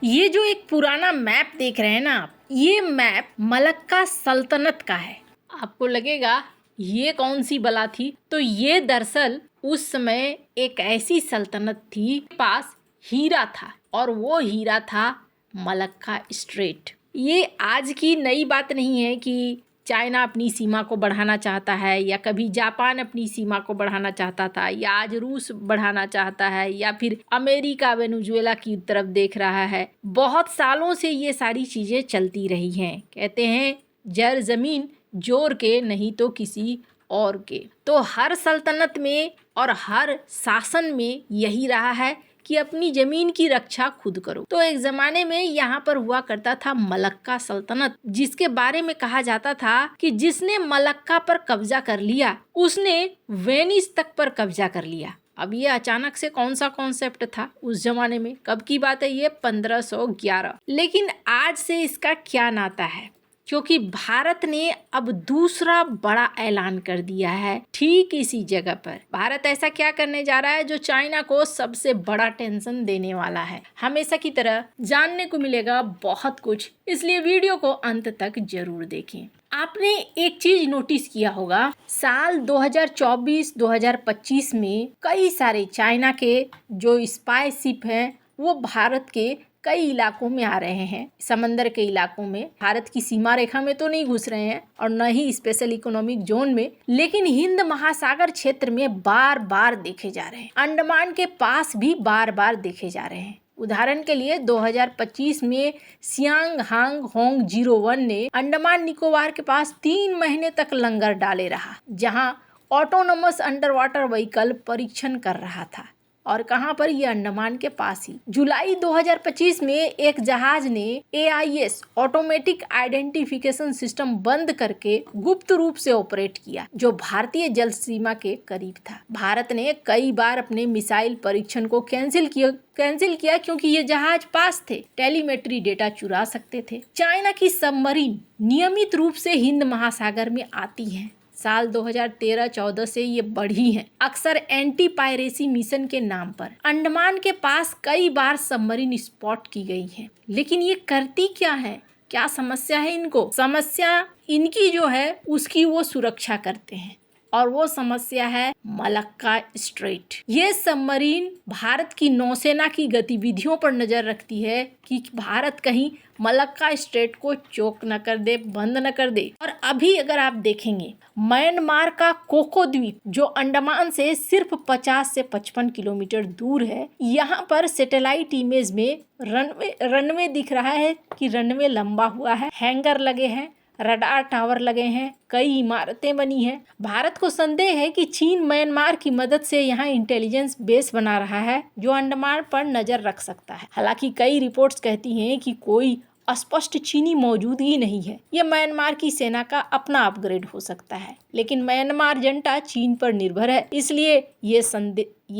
ये जो एक पुराना मैप देख रहे हैं ना आप, ये मैप मलक्का सल्तनत का है। आपको लगेगा ये कौन सी बला थी, तो ये दरअसल उस समय एक ऐसी सल्तनत थी पास हीरा था, और वो हीरा था मलक्का स्ट्रेट। ये आज की नई बात नहीं है कि चाइना अपनी सीमा को बढ़ाना चाहता है, या कभी जापान अपनी सीमा को बढ़ाना चाहता था, या आज रूस बढ़ाना चाहता है, या फिर अमेरिका वेनेजुएला की तरफ देख रहा है। बहुत सालों से ये सारी चीज़ें चलती रही हैं। कहते हैं जर ज़मीन जोर के, नहीं तो किसी और के। तो हर सल्तनत में और हर शासन में यही रहा है कि अपनी जमीन की रक्षा खुद करो। तो एक जमाने में यहाँ पर हुआ करता था मलक्का सल्तनत, जिसके बारे में कहा जाता था कि जिसने मलक्का पर कब्जा कर लिया उसने वेनिस तक पर कब्जा कर लिया। अब ये अचानक से कौन सा कॉन्सेप्ट था उस जमाने में, कब की बात है ये 1511। लेकिन आज से इसका क्या नाता है, क्योंकि भारत ने अब दूसरा बड़ा ऐलान कर दिया है ठीक इसी जगह पर। भारत ऐसा क्या करने जा रहा है जो चाइना को सबसे बड़ा टेंशन देने वाला है। हमेशा की तरह जानने को मिलेगा बहुत कुछ, इसलिए वीडियो को अंत तक जरूर देखें। आपने एक चीज नोटिस किया होगा, साल 2024-2025 में कई सारे चाइना के जो स्पाई शिप हैं वो भारत के कई इलाकों में आ रहे हैं। समंदर के इलाकों में, भारत की सीमा रेखा में तो नहीं घुस रहे हैं और न ही स्पेशल इकोनॉमिक जोन में, लेकिन हिंद महासागर क्षेत्र में बार बार देखे जा रहे हैं। अंडमान के पास भी बार बार देखे जा रहे हैं। उदाहरण के लिए 2025 में सियांग हांग होंग 01 ने अंडमान निकोबार के पास 3 महीने तक लंगर डाले रहा, जहां ऑटोनोमस अंडर वाटर व्हीकल परीक्षण कर रहा था। और कहां पर, ये अंडमान के पास ही। जुलाई 2025 में एक जहाज ने AIS ऑटोमेटिक आइडेंटिफिकेशन सिस्टम बंद करके गुप्त रूप से ऑपरेट किया, जो भारतीय जल सीमा के करीब था। भारत ने कई बार अपने मिसाइल परीक्षण को कैंसिल किया क्योंकि ये जहाज पास थे, टेलीमेट्री डेटा चुरा सकते थे। चाइना की सबमरीन नियमित रूप से हिंद महासागर में आती है। साल 2013-14 से ये बढ़ी हैं, अक्सर एंटी पायरेसी मिशन के नाम पर। अंडमान के पास कई बार सबमरीन स्पॉट की गई हैं, लेकिन ये करती क्या है, क्या समस्या है इनको? समस्या इनकी जो है उसकी वो सुरक्षा करते हैं, और वो समस्या है मलक्का स्ट्रेट। ये सबमरीन भारत की नौसेना की गतिविधियों पर नजर रखती है कि भारत कहीं मलक्का स्ट्रेट को चोक न कर दे, बंद न कर दे। और अभी अगर आप देखेंगे, म्यांमार का कोको द्वीप जो अंडमान से सिर्फ 50 से 55 किलोमीटर दूर है, यहाँ पर सैटेलाइट इमेज में रनवे दिख रहा है कि रनवे लंबा हुआ है, हैंगर लगे हैं, रडार टावर लगे हैं, कई इमारतें बनी हैं। भारत को संदेह है कि चीन म्यांमार की मदद से यहाँ इंटेलिजेंस बेस बना रहा है जो अंडमान पर नजर रख सकता है। हालांकि कई रिपोर्ट्स कहती हैं कि कोई स्पष्ट चीनी मौजूदगी नहीं है, ये म्यांमार की सेना का अपना अपग्रेड हो सकता है। लेकिन म्यांमार जनता चीन पर निर्भर है, इसलिए ये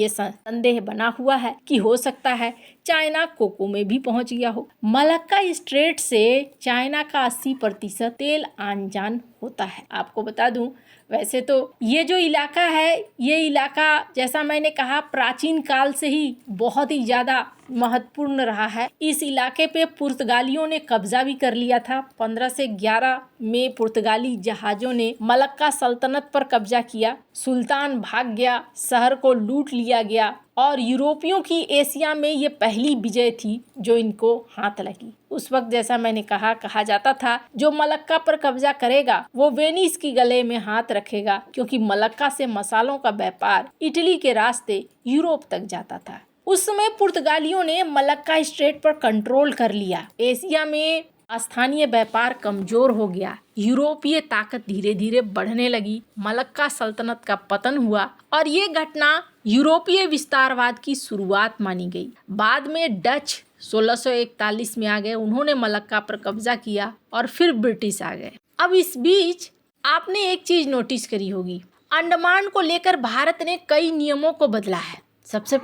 संदेह बना हुआ है कि हो सकता है चाइना कोको में भी पहुंच गया हो। मलक्का स्ट्रेट से चाइना का 80% तेल आन जान होता है। आपको बता दूं, वैसे तो ये जो इलाका है, ये इलाका जैसा मैंने कहा प्राचीन काल से ही बहुत ही ज्यादा महत्वपूर्ण रहा है। इस इलाके पे पुर्तगालियों ने कब्जा भी कर लिया था। 15 से 11 में पुर्तगाली जहाजों ने मलक्का सल्तनत पर कब्जा किया। सुल्तान भाग गया, शहर को लूट लिया गया, और यूरोपियों की एशिया में ये पहली विजय थी जो इनको हाथ लगी। उस वक्त जैसा मैंने कहा जाता था जो मलक्का पर कब्जा करेगा वो वेनिस की गले में हाथ रखेगा, क्योंकि मलक्का से मसालों का व्यापार इटली के रास्ते यूरोप तक जाता था। उस समय पुर्तगालियों ने मलक्का स्ट्रेट पर कंट्रोल कर लिया। एशिया में स्थानीय व्यापार कमजोर हो गया, यूरोपीय ताकत धीरे धीरे बढ़ने लगी, मलक्का सल्तनत का पतन हुआ, और ये घटना यूरोपीय विस्तारवाद की शुरुआत मानी गई। बाद में डच 1641 में आ गए, उन्होंने मलक्का पर कब्जा किया, और फिर ब्रिटिश आ गए। अब इस बीच आपने एक चीज नोटिस करी होगी, अंडमान को लेकर भारत ने कई नियमों को बदला है। सबसे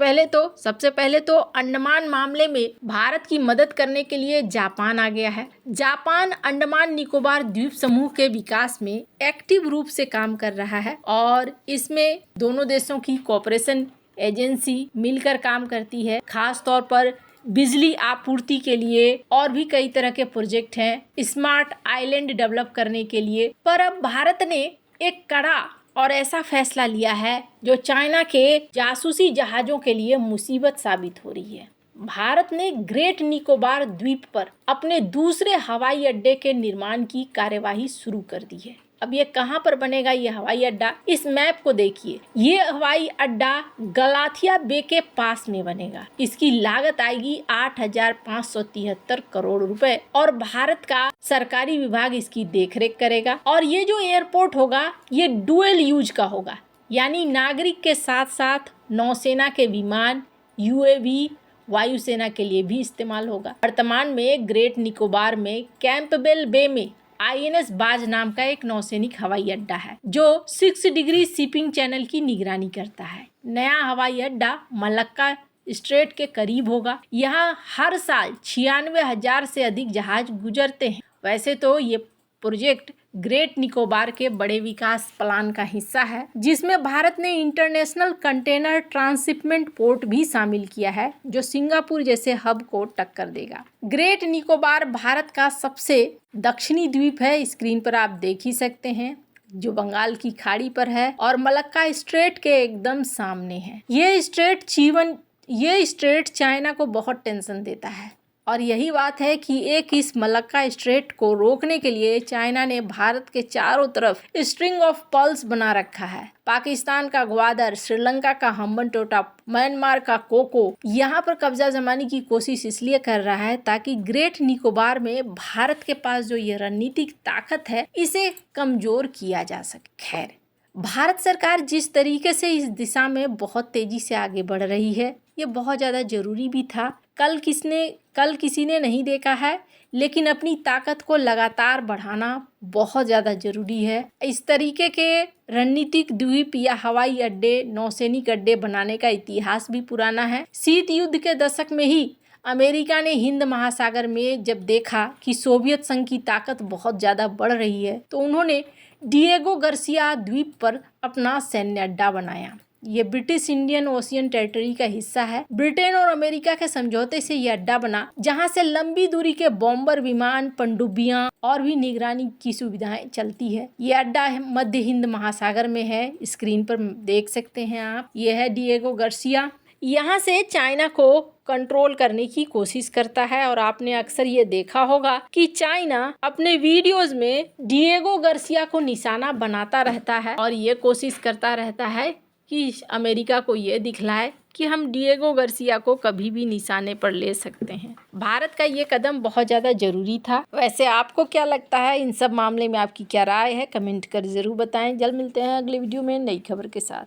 पहले तो अंडमान मामले में भारत की मदद करने के लिए जापान आ गया है। जापान अंडमान निकोबार द्वीप समूह के विकास में एक्टिव रूप से काम कर रहा है, और इसमें दोनों देशों की कोऑपरेशन एजेंसी मिलकर काम करती है। खास तौर पर बिजली आपूर्ति के लिए और भी कई तरह के प्रोजेक्ट हैं, स्मार्ट आइलैंड डेवलप करने के लिए। पर अब भारत ने एक कड़ा और ऐसा फैसला लिया है जो चाइना के जासूसी जहाजों के लिए मुसीबत साबित हो रही है। भारत ने ग्रेट निकोबार द्वीप पर अपने दूसरे हवाई अड्डे के निर्माण की कार्यवाही शुरू कर दी है। अब ये कहाँ पर बनेगा ये हवाई अड्डा, इस मैप को देखिए। ये हवाई अड्डा गलाथिया बे के पास में बनेगा। इसकी लागत आएगी 8,573 करोड़ रुपए और भारत का सरकारी विभाग इसकी देखरेख करेगा। और ये जो एयरपोर्ट होगा ये डुअल यूज का होगा, यानी नागरिक के साथ साथ नौसेना के विमान, UAV, वायुसेना के लिए भी इस्तेमाल होगा। वर्तमान में ग्रेट निकोबार में कैंपबेल बे में INS बाज नाम का एक नौसैनिक हवाई अड्डा है जो 6 डिग्री शिपिंग चैनल की निगरानी करता है। नया हवाई अड्डा मलक्का स्ट्रेट के करीब होगा। यहाँ हर साल 96,000 से अधिक जहाज गुजरते हैं। वैसे तो ये प्रोजेक्ट ग्रेट निकोबार के बड़े विकास प्लान का हिस्सा है, जिसमें भारत ने इंटरनेशनल कंटेनर ट्रांसशिपमेंट पोर्ट भी शामिल किया है जो सिंगापुर जैसे हब को टक्कर देगा। ग्रेट निकोबार भारत का सबसे दक्षिणी द्वीप है, स्क्रीन पर आप देख ही सकते हैं, जो बंगाल की खाड़ी पर है और मलक्का स्ट्रेट के एकदम सामने है। ये स्ट्रेट चाइना को बहुत टेंशन देता है और यही बात है कि इस मलक्का स्ट्रेट को रोकने के लिए चाइना ने भारत के चारों तरफ स्ट्रिंग ऑफ पर्ल्स बना रखा है। पाकिस्तान का ग्वादर, श्रीलंका का हम्बनटोटा, म्यांमार का कोको यहाँ पर कब्जा जमाने की कोशिश इसलिए कर रहा है ताकि ग्रेट निकोबार में भारत के पास जो ये रणनीतिक ताकत है इसे कमजोर किया जा सके। खैर, भारत सरकार जिस तरीके से इस दिशा में बहुत तेजी से आगे बढ़ रही है ये बहुत ज़्यादा जरूरी भी था। कल किसी ने नहीं देखा है, लेकिन अपनी ताकत को लगातार बढ़ाना बहुत ज़्यादा जरूरी है। इस तरीके के रणनीतिक द्वीप या हवाई अड्डे, नौसैनिक अड्डे बनाने का इतिहास भी पुराना है। शीत युद्ध के दशक में ही अमेरिका ने हिंद महासागर में जब देखा कि सोवियत संघ की ताकत बहुत ज़्यादा बढ़ रही है तो उन्होंने डिएगो गार्सिया द्वीप पर अपना सैन्य अड्डा बनाया। ये ब्रिटिश इंडियन ओशियन टेरिटरी का हिस्सा है। ब्रिटेन और अमेरिका के समझौते से ये अड्डा बना, जहां से लंबी दूरी के बॉम्बर विमान, पनडुब्बियां और भी निगरानी की सुविधाएं चलती है। ये अड्डा मध्य हिंद महासागर में है, स्क्रीन पर देख सकते हैं आप। ये है डिएगो गार्सिया। यहाँ से चाइना को कंट्रोल करने की कोशिश करता है और आपने अक्सर ये देखा होगा कि चाइना अपने वीडियोस में डिएगो गार्सिया को निशाना बनाता रहता है और ये कोशिश करता रहता है कि अमेरिका को ये दिखलाए कि हम डिएगो गार्सिया को कभी भी निशाने पर ले सकते हैं। भारत का ये कदम बहुत ज़्यादा ज़रूरी था। वैसे आपको क्या लगता है, इन सब मामले में आपकी क्या राय है, कमेंट कर ज़रूर बताएं। जल्द मिलते हैं अगले वीडियो में नई खबर के साथ।